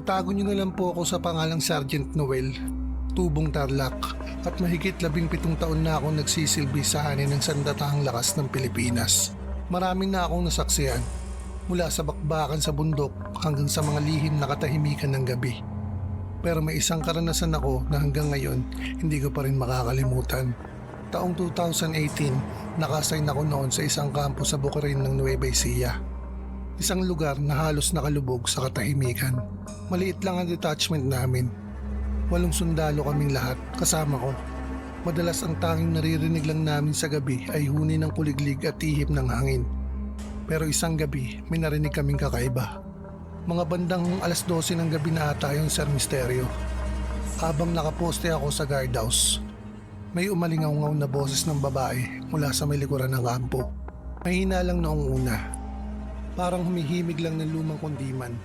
Itago niyo na lang po ako sa pangalang Sergeant Noel, Tubong Tarlac, at mahigit 17 taon na akong nagsisilbi sa hanin ng sandatahang lakas ng Pilipinas. Maraming na akong nasaksihan, mula sa bakbakan sa bundok hanggang sa mga lihim na katahimikan ng gabi. Pero may isang karanasan ako na hanggang ngayon hindi ko pa rin makakalimutan. Taong 2018, nakasign ako noon sa isang kampo sa Bukirin ng Nueva Ecija. Isang lugar na halos nakalubog sa katahimikan. Maliit lang ang detachment namin. 8 sundalo kaming lahat, kasama ko. Madalas ang tanging naririnig lang namin sa gabi ay huni ng kuliglig at ihip ng hangin. Pero isang gabi, may narinig kaming kakaiba. Mga bandang 12:00 ng gabi na ata yung Sir Misterio. Habang nakaposte ako sa guardhouse, may umalingaw-ngaw na boses ng babae mula sa may likuran ng kampo. Mahina lang noong una. Parang humihimig lang ng lumang kundiman.